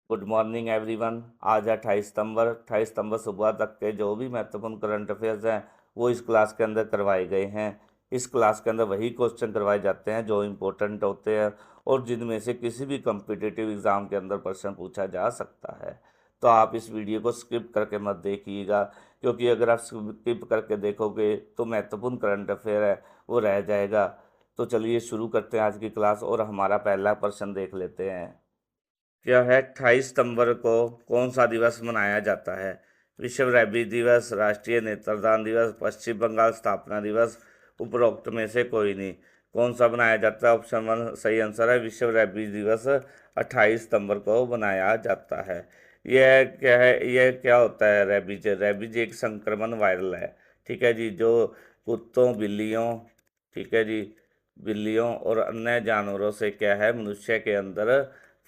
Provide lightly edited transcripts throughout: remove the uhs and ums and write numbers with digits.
Good morning everyone. आज 28 सितंबर। 28 सितंबर सुबह तक के जो भी महत्वपूर्ण करंट अफेयर्स हैं वो इस क्लास के अंदर करवाए गए हैं। इस क्लास के अंदर वही क्वेश्चन करवाए जाते हैं जो इम्पोर्टेंट होते हैं और जिनमें से किसी भी कम्पिटिटिव एग्ज़ाम के अंदर प्रश्न पूछा जा सकता है। तो आप इस वीडियो को स्किप करके मत देखिएगा, क्योंकि अगर आप स्किप करके देखोगे तो महत्वपूर्ण करंट अफेयर है वो रह जाएगा। तो चलिए शुरू करते हैं आज की क्लास और हमारा पहला प्रश्न देख लेते हैं। क्या है 28 सितंबर को कौन सा दिवस मनाया जाता है? विश्व रेबीज दिवस, राष्ट्रीय नेत्रदान दिवस, पश्चिम बंगाल स्थापना दिवस, उपरोक्त में से कोई नहीं। कौन सा बनाया जाता है? ऑप्शन वन सही आंसर है। विश्व रेबीज दिवस 28 सितंबर को मनाया जाता है। यह क्या है? यह क्या होता है? रेबीज रेबीज एक संक्रमण वायरल है, ठीक है जी, जो कुत्तों, बिल्लियों, ठीक है जी, बिल्लियों और अन्य जानवरों से क्या है, मनुष्य के अंदर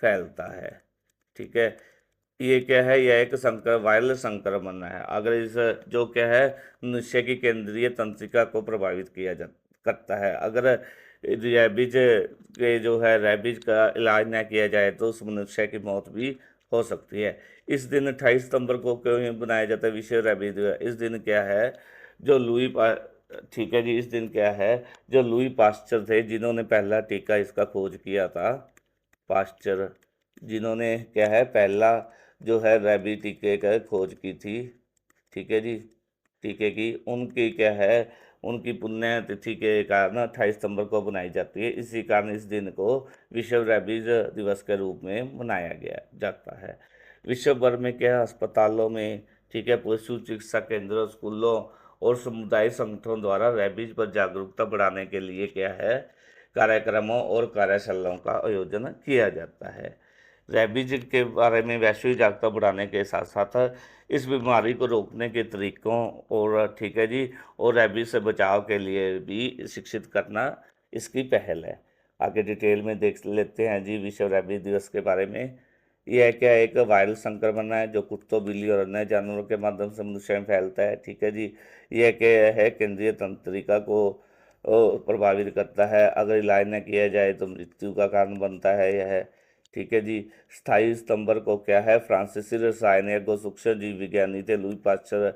फैलता है, ठीक है। ये क्या है? यह एक वायरल संक्रमण है। अगर इस जो क्या है, मनुष्य की केंद्रीय तंत्रिका को प्रभावित किया जा करता है। अगर रेबीज के जो है रेबीज का इलाज ना किया जाए तो उस मनुष्य की मौत भी हो सकती है। इस दिन 28 सितंबर को क्यों बनाया जाता है विश्व रेबीज दिवस? इस दिन क्या है, जो ठीक है जी, इस दिन क्या है, जो लुई पास्चर थे जिन्होंने पहला टीका इसका खोज किया था, पास्चर जिन्होंने क्या है पहला जो है रेबी टीके का खोज की थी, ठीक है जी, टीके की, उनकी क्या है, उनकी पुण्यतिथि के कारण 28 सितंबर को बनाई जाती है। इसी कारण इस दिन को विश्व रेबीज दिवस के रूप में मनाया गया जाता है। विश्व भर में क्या है, अस्पतालों में, ठीक है, पशु चिकित्सा केंद्रों, स्कूलों और समुदाय संगठनों द्वारा रेबीज पर जागरूकता बढ़ाने के लिए क्या है, कार्यक्रमों और कार्यशालाओं का आयोजन किया जाता है। रेबीज के बारे में वैश्विक जागरूकता बढ़ाने के साथ साथ इस बीमारी को रोकने के तरीकों और, ठीक है जी, और रेबीज से बचाव के लिए भी शिक्षित करना इसकी पहल है। आगे डिटेल में देख लेते हैं जी विश्व रेबीज दिवस के बारे में। यह क्या है, एक वायरल संक्रमण है जो कुत्तों, बिल्ली और अन्य जानवरों के माध्यम से मनुष्य में फैलता है, ठीक है जी। यह क्या है, केंद्रीय तंत्रिका को प्रभावित करता है। अगर इलाज न किया जाए तो मृत्यु का कारण बनता है यह, ठीक है जी। 27 सितंबर को क्या है, फ्रांसीसी रसायनिक और सूक्ष्म जीव विज्ञानी थे लुई पास्चर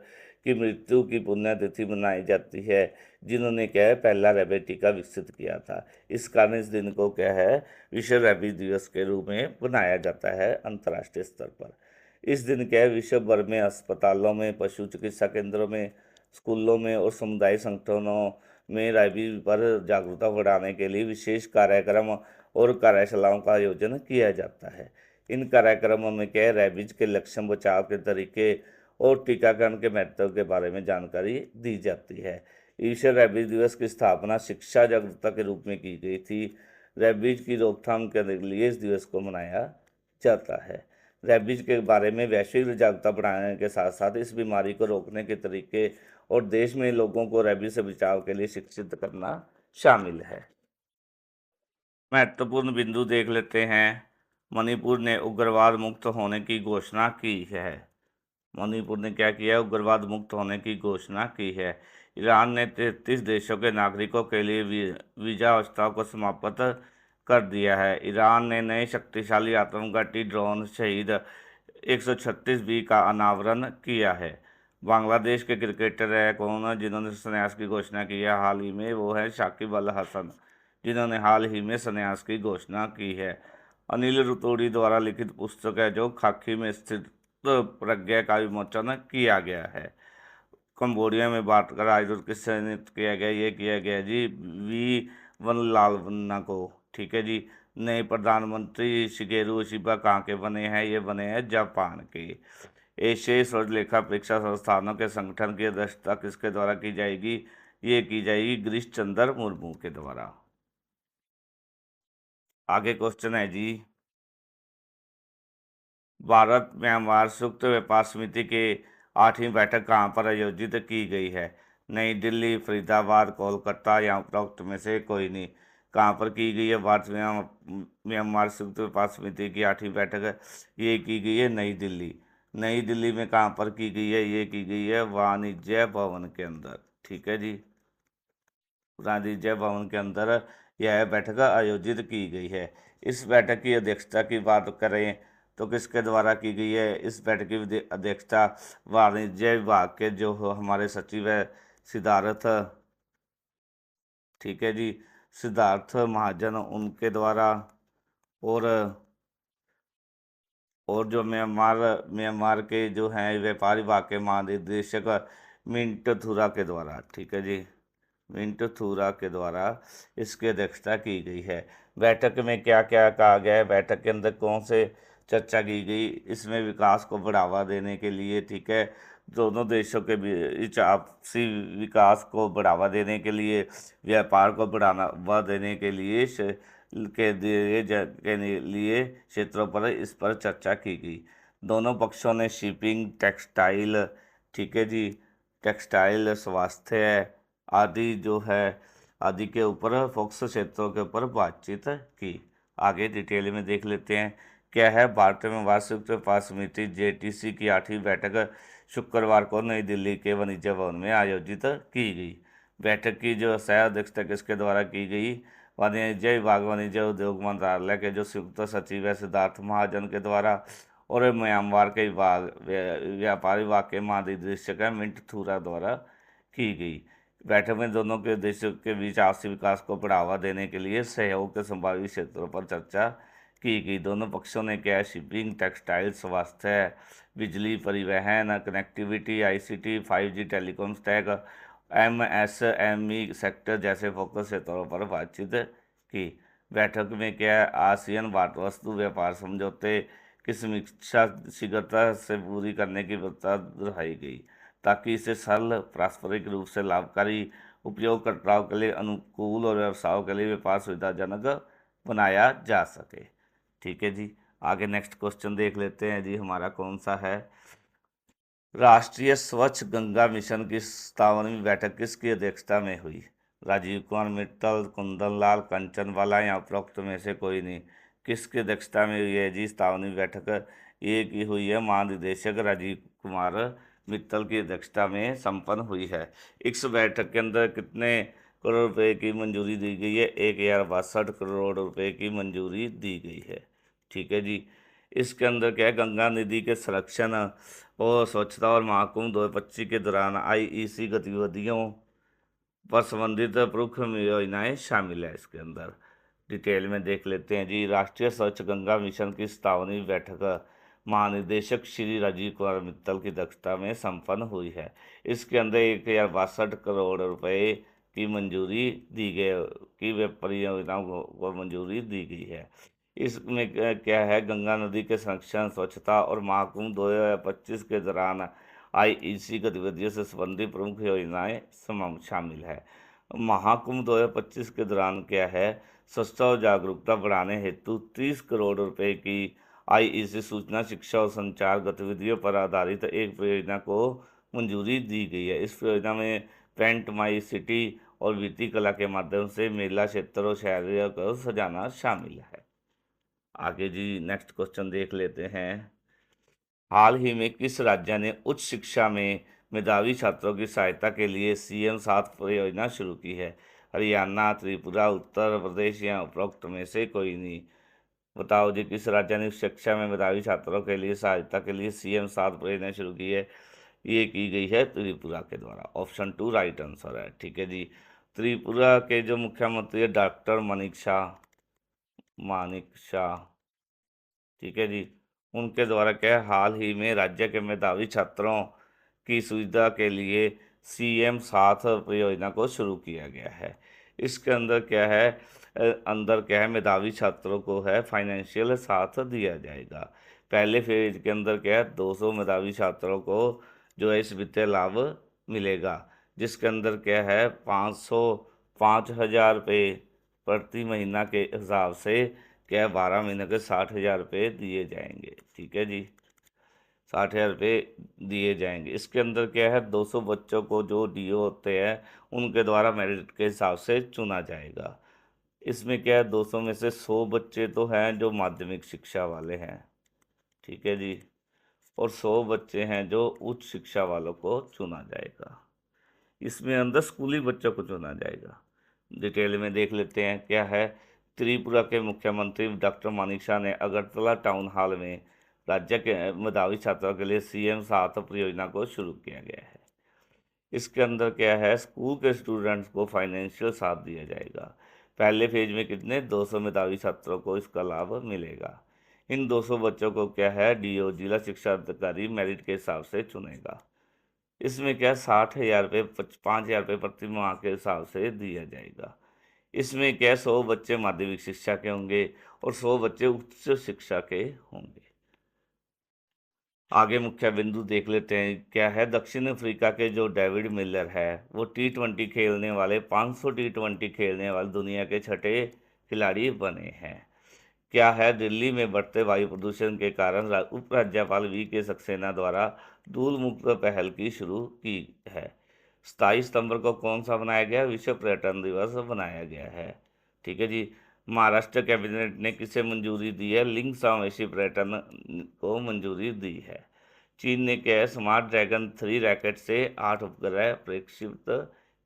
की मृत्यु की पुण्यतिथि मनाई जाती है, जिन्होंने क्या है पहला रेबीज टीका विकसित किया था। इस कारण इस दिन को क्या है, विश्व रेबीज दिवस के रूप में मनाया जाता है अंतर्राष्ट्रीय स्तर पर। इस दिन क्या है, विश्व भर में अस्पतालों में, पशु चिकित्सा केंद्रों में, स्कूलों में और समुदाय संगठनों में रेबीज पर जागरूकता बढ़ाने के लिए विशेष कार्यक्रम और कार्यशालाओं का आयोजन किया जाता है। इन कार्यक्रमों में क्या है, रेबीज के लक्षण, बचाव के तरीके और टीकाकरण के महत्व के बारे में जानकारी दी जाती है। विश्व रेबीज दिवस की स्थापना शिक्षा जागरूकता के रूप में की गई थी। रेबीज की रोकथाम के लिए इस दिवस को मनाया जाता है। रेबीज के बारे में वैश्विक जागरूकता बढ़ाने के साथ साथ इस बीमारी को रोकने के तरीके और देश में लोगों को रेबीज से बचाव के लिए शिक्षित करना शामिल है। महत्वपूर्ण बिंदु देख लेते हैं। मणिपुर ने उग्रवाद मुक्त होने की घोषणा की है। मणिपुर ने क्या किया है? उग्रवाद मुक्त होने की घोषणा की है। ईरान ने 33 देशों के नागरिकों के लिए वीजा व्यवस्था को समाप्त कर दिया है। ईरान ने नए शक्तिशाली आत्मघाती ड्रोन शहीद 136B का अनावरण किया है। बांग्लादेश के क्रिकेटर है कौन जिन्होंने संन्यास की घोषणा की है हाल ही में? वो है शाकिब अल हसन, जिन्होंने हाल ही में संन्यास की घोषणा की है। अनिल रतूड़ी द्वारा लिखित पुस्तक है जो खाकी में स्थित प्रज्ञा का विमोचन किया गया है। कंबोडिया में बाटकर आयुध किससे चयनित किया गया? ये किया गया जी वी वनलालवन्ना को, ठीक है जी। नए प्रधानमंत्री शिगेरू ओशिबा कहाँ के बने हैं? ये बने हैं जापान के। एशियाई स्वर्ण लेखा परीक्षा संस्थानों के संगठन की अध्यक्षता किसके द्वारा की जाएगी? ये की जाएगी गिरीश चंद्र मुर्मू के द्वारा। आगे क्वेश्चन है जी, भारत म्यांमार संयुक्त व्यापार समिति की 8वीं बैठक कहाँ पर आयोजित की गई है? नई दिल्ली, फरीदाबाद, कोलकाता या उपरोक्त में से कोई नहीं। कहाँ पर की गई है भारत म्यांमार संयुक्त व्यापार समिति की 8वीं बैठक? ये की गई है नई दिल्ली। नई दिल्ली में कहाँ पर की गई है? ये की गई है वाणिज्य भवन के अंदर, ठीक है जी। वाणिज्य भवन के अंदर यह बैठक आयोजित की गई है। इस बैठक की अध्यक्षता की बात करें तो किसके द्वारा की गई है? इस बैठक की अध्यक्षता वाणिज्य विभाग के जो हमारे सचिव है सिद्धार्थ, ठीक है जी, सिद्धार्थ महाजन उनके द्वारा, और जो म्यांमार म्यांमार के जो हैं व्यापार विभाग के महानिदेशक मिंट थुरा के द्वारा, ठीक है जी, मिंट थुरा के द्वारा इसकी अध्यक्षता की गई है। बैठक में क्या क्या कहा गया है? बैठक के अंदर कौन से चर्चा की गई? इसमें विकास को बढ़ावा देने के लिए, ठीक है, दोनों देशों के बीच आपसी विकास को बढ़ावा देने के लिए, व्यापार को बढ़ावा देने के लिए के लिए क्षेत्रों पर इस पर चर्चा की गई। दोनों पक्षों ने शिपिंग, टेक्सटाइल, ठीक है जी, टेक्सटाइल, स्वास्थ्य आदि जो है आदि के ऊपर फोकस क्षेत्रों के ऊपर बातचीत की। आगे डिटेल में देख लेते हैं क्या है। भारत में वार्षिक व्यापार समिति जेटीसी की 8वीं बैठक शुक्रवार को नई दिल्ली के वाणिज्य भवन में आयोजित की गई। बैठक की जो सह अध्यक्षता किसके द्वारा की गई? वाणिज्य विभाग, वाणिज्य उद्योग मंत्रालय के जो संयुक्त सचिव है सिद्धार्थ महाजन के द्वारा, और म्यांमार के व्यापार विभाग के महानिदेशक है मिंट थुरा द्वारा की गई। बैठक में दोनों के देशों के बीच आपसी विकास को बढ़ावा देने के लिए सहयोग के संभावित क्षेत्रों पर चर्चा की गई। दोनों पक्षों ने क्या? शिपिंग, टेक्सटाइल, स्वास्थ्य, बिजली, परिवहन, connectivity, ICT, 5G, telecom stack, MSME sector जैसे फोकस क्षेत्रों पर बातचीत की। बैठक में क्या? आसियान भारत वस्तु व्यापार समझौते की समीक्षा शीघ्रता से पूरी करने की प्रस्ताव दोहराई गई, ताकि इसे सरल, पारस्परिक रूप से लाभकारी, उपयोगकर्ताओं के लिए अनुकूल और व्यवसायों के लिए व्यापार सुविधाजनक बनाया जा सके। ठीक है जी, आगे नेक्स्ट क्वेश्चन देख लेते हैं जी, हमारा कौन सा है। राष्ट्रीय स्वच्छ गंगा मिशन की 57वीं बैठक किसकी अध्यक्षता में हुई? राजीव कुमार, मित्तल, कुंदन लाल, कंचनवाला या उपरोक्त में से कोई नहीं? किसकी अध्यक्षता में हुई है जी 57वीं बैठक? ये की हुई है महानिदेशक राजीव कुमार मित्तल की अध्यक्षता में संपन्न हुई है। इस बैठक के अंदर कितने करोड़ रुपए की मंजूरी दी गई है? 1062 करोड़ रुपए की मंजूरी दी गई है। ठीक है जी, इसके अंदर क्या है? गंगा नदी के संरक्षण और स्वच्छता और महाकुंभ 2025 के दौरान आईईसी गतिविधियों पर संबंधित प्रमुख योजनाएं शामिल है। इसके अंदर डिटेल में देख लेते हैं जी। राष्ट्रीय स्वच्छ गंगा मिशन की 57वीं बैठक महानिदेशक श्री राजीव कुमार मित्तल की अध्यक्षता में संपन्न हुई है। इसके अंदर 1062 करोड़ रुपए की मंजूरी दी गई की परियोजनाओं को मंजूरी दी गई है। इसमें क्या है? गंगा नदी के संरक्षण, स्वच्छता और महाकुंभ 2025 के दौरान आईईसी गतिविधियों से संबंधित प्रमुख योजनाएं शामिल है। महाकुंभ 2025 के दौरान क्या है? स्वच्छता और जागरूकता बढ़ाने हेतु 30 करोड़ रुपए की आईईसी सूचना, शिक्षा और संचार गतिविधियों पर आधारित एक परियोजना को मंजूरी दी गई है। इस परियोजना में पेंट माई सिटी और वित्तीय कला के माध्यम से मेला क्षेत्र और शहरों को सजाना शामिल है। आगे जी नेक्स्ट क्वेश्चन देख लेते हैं। हाल ही में किस राज्य ने उच्च शिक्षा में मेधावी छात्रों की सहायता के लिए सीएम साथ परियोजना शुरू की है? हरियाणा, त्रिपुरा, उत्तर प्रदेश या उपरोक्त में से कोई नहीं? बताओ जी, किस राज्य ने उच्च शिक्षा में मेधावी छात्रों के लिए सहायता के लिए सीएम साथ परियोजना शुरू की है? ये की गई है त्रिपुरा के द्वारा। ऑप्शन 2 राइट आंसर है। ठीक है जी, त्रिपुरा के जो मुख्यमंत्री है डॉक्टर मानिक शाह, ठीक है जी, उनके द्वारा क्या है? हाल ही में राज्य के मेधावी छात्रों की सुविधा के लिए सीएम साथ परियोजना को शुरू किया गया है। इसके अंदर क्या है? मेधावी छात्रों को है फाइनेंशियल साथ दिया जाएगा। पहले फेज के अंदर क्या है? 200 मेधावी छात्रों को जो है इस वित्तीय लाभ मिलेगा, जिसके अंदर क्या है? 5,000 रुपये प्रति महीना के हिसाब से क्या 12 महीने के 60,000 रुपये दिए जाएंगे। ठीक है जी, 60,000 रुपये दिए जाएंगे। इसके अंदर क्या है? 200 बच्चों को जो डीओ होते हैं उनके द्वारा मेरिट के हिसाब से चुना जाएगा। इसमें क्या है? 200 में से 100 बच्चे तो हैं जो माध्यमिक शिक्षा वाले हैं, ठीक है जी, और 100 बच्चे हैं जो उच्च शिक्षा वालों को चुना जाएगा। इसमें अंदर स्कूली बच्चों को चुना जाएगा। डिटेल में देख लेते हैं क्या है। त्रिपुरा के मुख्यमंत्री डॉक्टर मानिक शाह ने अगरतला टाउन हॉल में राज्य के मेधावी छात्रों के लिए सीएम साथ परियोजना को शुरू किया गया है। इसके अंदर क्या है, स्कूल के स्टूडेंट्स को फाइनेंशियल साथ दिया जाएगा। पहले फेज में कितने 200 मेधावी छात्रों को इसका लाभ मिलेगा। इन 200 बच्चों को क्या है, डीओ जिला शिक्षा अधिकारी मेरिट के हिसाब से चुनेगा। इसमें क्या 60,000 रुपये 5,000 रुपये प्रति माह के हिसाब से दिया जाएगा। इसमें क्या 100 बच्चे माध्यमिक शिक्षा के होंगे और 100 बच्चे उच्च शिक्षा के होंगे। आगे मुख्य बिंदु देख लेते हैं क्या है। दक्षिण अफ्रीका के जो डेविड मिलर है वो टी20 खेलने वाले 500 टी20 खेलने वाले दुनिया के छठे खिलाड़ी बने हैं। क्या है, दिल्ली में बढ़ते वायु प्रदूषण के कारण उप राज्यपाल वी के सक्सेना द्वारा धूल मुक्त पहल की शुरू की है। 27 सितंबर को कौन सा बनाया गया, विश्व पर्यटन दिवस बनाया गया है। ठीक है जी। महाराष्ट्र कैबिनेट ने किसे मंजूरी दी है, लिंग समावेशी पर्यटन को मंजूरी दी है। चीन ने क्या है, स्मार्ट ड्रैगन 3 रैकेट से 8 उपग्रह प्रक्षेपित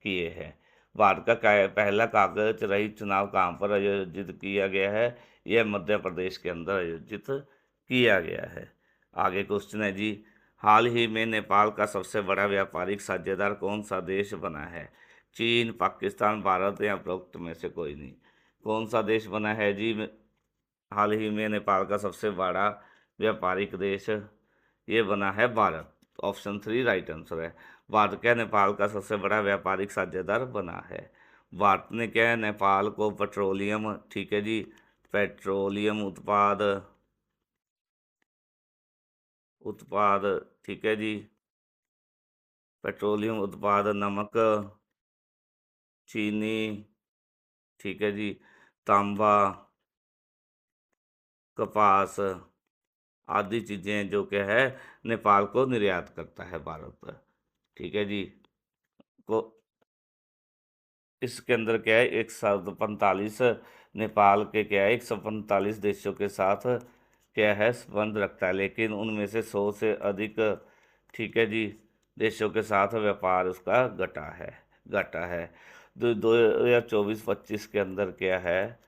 किए हैं। भारत का पहला कागज रहित चुनाव कहाँ पर आयोजित किया गया है, यह मध्य प्रदेश के अंदर आयोजित किया गया है। आगे क्वेश्चन है जी, हाल ही में नेपाल का सबसे बड़ा व्यापारिक साझेदार कौन सा देश बना है। चीन, पाकिस्तान, भारत या उपरोक्त में से कोई नहीं। कौन सा देश बना है जी हाल ही में नेपाल का सबसे बड़ा व्यापारिक देश, ये बना है भारत। ऑप्शन 3 राइट आंसर है। भारत क्या नेपाल का सबसे बड़ा व्यापारिक साझेदार बना है। भारत ने क्या है, नेपाल को पेट्रोलियम, ठीक है जी, पेट्रोलियम उत्पाद उत्पाद ठीक है जी, पेट्रोलियम उत्पाद, नमक, चीनी, ठीक है जी, तांबा, कपास आदि चीज़ें जो क्या है नेपाल को निर्यात करता है भारत। ठीक है जी। को इसके अंदर क्या है 145 नेपाल के क्या है 145 देशों के साथ क्या है संबंध रखता है, लेकिन उनमें से 100 से अधिक, ठीक है जी, देशों के साथ व्यापार उसका घटा है। 2024-25 के अंदर क्या है,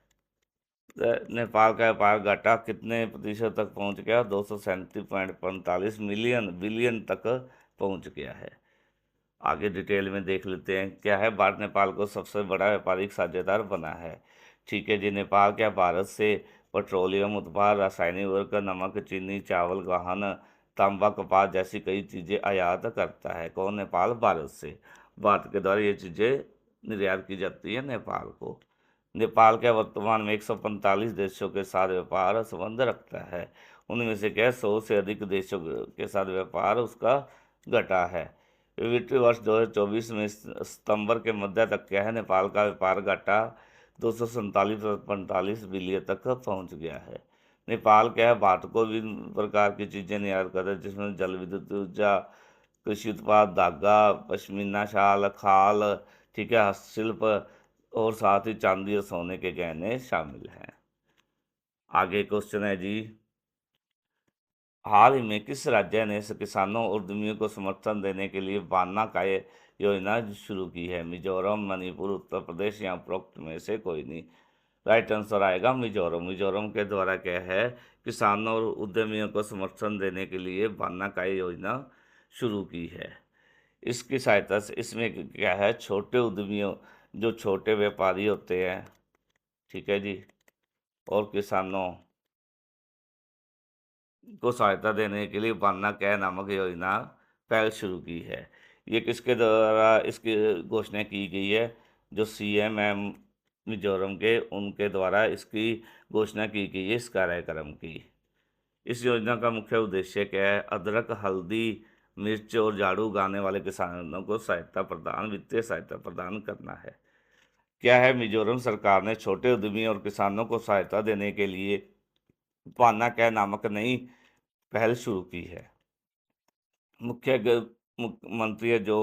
नेपाल का व्यापार घाटा कितने प्रतिशत तक पहुंच गया, 237.45 बिलियन तक पहुंच गया है। आगे डिटेल में देख लेते हैं क्या है। भारत नेपाल को सबसे बड़ा व्यापारिक साझेदार बना है। ठीक है जी। नेपाल क्या भारत से पेट्रोलियम उत्पाद, रासायनिक उर्वरक, नमक, चीनी, चावल, वाहन, तांबा, कपास जैसी कई चीज़ें आयात करता है। कौन, नेपाल भारत से। भारत के द्वारा ये चीज़ें निर्यात की जाती है नेपाल को। नेपाल क्या वर्तमान में 145 देशों के साथ व्यापार संबंध रखता है। उनमें से क्या 100 से अधिक देशों के साथ व्यापार उसका घटा है। वित्तीय वर्ष 2024 में सितंबर के मध्य तक क्या है, नेपाल का व्यापार घाटा 247.45 बिलियन तक पहुंच गया है। नेपाल क्या है, भारत को विभिन्न प्रकार की चीज़ें निर्यात करता है, जिसमें जल विद्युत ऊर्जा, कृषि उत्पाद, धागा, पश्मीना शाल, खाल, ठीक है, हस्तशिल्प और साथ ही चांदी और सोने के गहने शामिल हैं। आगे क्वेश्चन है जी, हाल ही में किस राज्य ने किसानों और उद्यमियों को समर्थन देने के लिए बान्ना काय योजना शुरू की है। मिजोरम, मणिपुर, उत्तर प्रदेश या उपरोक्त में से कोई नहीं। राइट आंसर आएगा मिजोरम। मिजोरम के द्वारा क्या है, किसानों और उद्यमियों को समर्थन देने के लिए बान्ना काय योजना शुरू की है। इसकी सहायता से इसमें क्या है, छोटे उद्यमियों, जो छोटे व्यापारी होते हैं, ठीक है जी, और किसानों को सहायता देने के लिए पन्ना कै नामक योजना पहल शुरू की है। ये किसके द्वारा इसकी घोषणा की गई है, जो CM मिजोरम के उनके द्वारा इसकी घोषणा की गई है इस कार्यक्रम की। इस योजना का मुख्य उद्देश्य क्या है, अदरक, हल्दी, मिर्च और झाड़ू उगाने वाले किसानों को वित्तीय सहायता प्रदान करना है। क्या है, मिजोरम सरकार ने छोटे उद्यमी और किसानों को सहायता देने के लिए पाना कै नामक नई पहल शुरू की है। मुख्यमंत्री है जो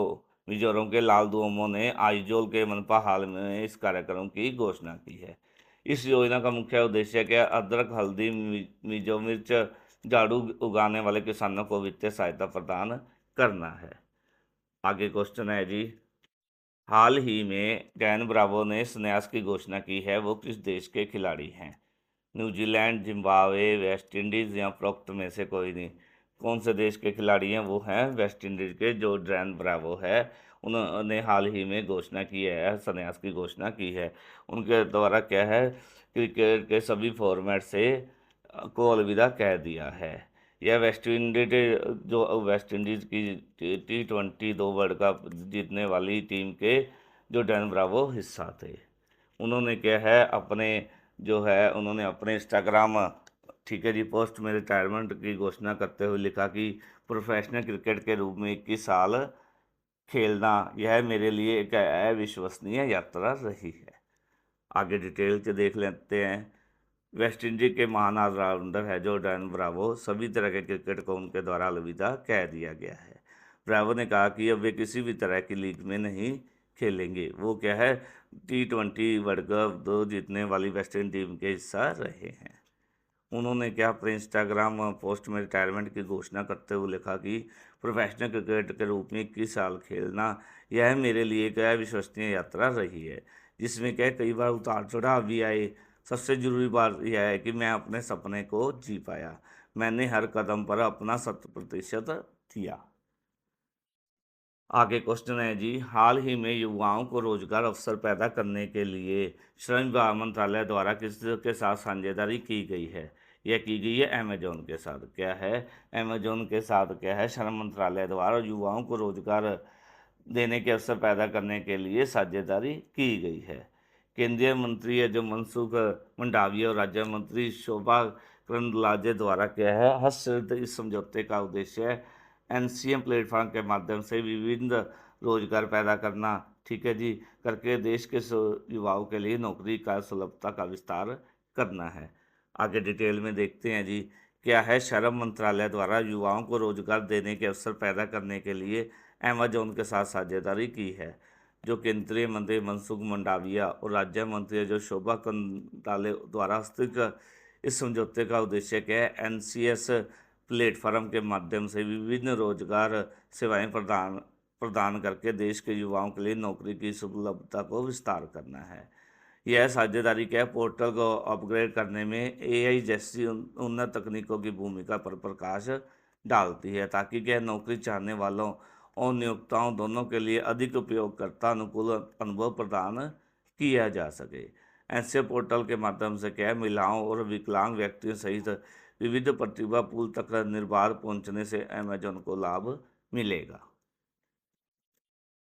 मिजोरम के लाल दुओमो ने आइजोल के मनपा हाल में इस कार्यक्रम की घोषणा की है। इस योजना का मुख्य उद्देश्य क्या, अदरक, हल्दी, मिजो मिर्च, झाड़ू उगाने वाले किसानों को वित्तीय सहायता प्रदान करना है। आगे क्वेश्चन है जी, हाल ही में डैन ब्रावो ने संन्यास की घोषणा की है, वो किस देश के खिलाड़ी हैं। न्यूजीलैंड, जिम्बाब्वे, वेस्ट इंडीज़ या उपरोक्त में से कोई नहीं। कौन से देश के खिलाड़ी हैं? वो हैं वेस्ट इंडीज़ के जो ड्रैन ब्रावो है। उन्होंने हाल ही में घोषणा की है, संन्यास की घोषणा की है। उनके द्वारा क्या है, क्रिकेट के सभी फॉर्मेट से को अलविदा कह दिया है। यह वेस्ट इंडीज़ की T20 दो वर्ल्ड कप जीतने वाली टीम के जो डैन ब्रावो हिस्सा थे। उन्होंने क्या है अपने जो है उन्होंने अपने इंस्टाग्राम, ठीक है जी, पोस्ट में रिटायरमेंट की घोषणा करते हुए लिखा कि प्रोफेशनल क्रिकेट के रूप में 21 साल खेलना यह मेरे लिए एक अविश्वसनीय यात्रा रही है। आगे डिटेल से देख लेते हैं। वेस्ट इंडीज के महान ऑलराउंडर है जो डैन ब्रावो, सभी तरह के क्रिकेट को उनके द्वारा अलविदा कह दिया गया है। ब्रावो ने कहा कि अब वे किसी भी तरह की लीग में नहीं खेलेंगे। वो क्या है, T20 वर्ल्ड कप दो जीतने वाली वेस्ट इंडीज टीम के हिस्सा रहे हैं। उन्होंने क्या अपने इंस्टाग्राम पोस्ट में रिटायरमेंट की घोषणा करते हुए लिखा कि प्रोफेशनल क्रिकेट के रूप में 21 साल खेलना यह मेरे लिए एक अविश्वसनीय यात्रा रही है, जिसमें क्या कई बार उतार चढ़ाव भी आए। सबसे ज़रूरी बात यह है कि मैं अपने सपने को जी पाया। मैंने हर कदम पर अपना 100% दिया। आगे क्वेश्चन है जी, हाल ही में युवाओं को रोजगार अवसर पैदा करने के लिए श्रम विभाग मंत्रालय द्वारा किसके साथ साझेदारी की गई है? यह की गई है अमेजोन के साथ। क्या है? अमेजोन के साथ क्या है, श्रम मंत्रालय द्वारा युवाओं को रोजगार देने के अवसर पैदा करने के लिए साझेदारी की गई है। केंद्रीय मंत्री है जो मनसुख मंडाविया और राज्य मंत्री शोभा करंदलाजे द्वारा क्या है हस्तक्षेप इस समझौते का उद्देश्य है एनसीएम प्लेटफॉर्म के माध्यम से विभिन्न रोजगार पैदा करना, ठीक है जी, करके देश के युवाओं के लिए नौकरी का सुलभता का विस्तार करना है। आगे डिटेल में देखते हैं जी। क्या है, श्रम मंत्रालय द्वारा युवाओं को रोजगार देने के अवसर पैदा करने के लिए अमेजोन के साथ साझेदारी की है। जो केंद्रीय मंत्री मनसुख मंडाविया और राज्य मंत्री जो शोभा कंदाले द्वारा हस्तक्षेप इस समझौते का उद्देश्य क्या है, एनसीएस प्लेटफॉर्म के माध्यम से विभिन्न रोजगार सेवाएं प्रदान प्रदान करके देश के युवाओं के लिए नौकरी की सुलभता को विस्तार करना है। यह साझेदारी क्या है, पोर्टल को अपग्रेड करने में एआई जैसी उन्नत तकनीकों की भूमिका पर प्रकाश डालती है, ताकि क्या नौकरी चाहने वालों और नियोक्ताओं दोनों के लिए अधिक उपयोगकर्ता अनुकूल अनुभव प्रदान किया जा सके। ऐसे पोर्टल के माध्यम से क्या है, महिलाओं और विकलांग व्यक्तियों सहित विविध प्रतिभा पूल तक निर्बाध पहुंचने से अमेजोन को लाभ मिलेगा।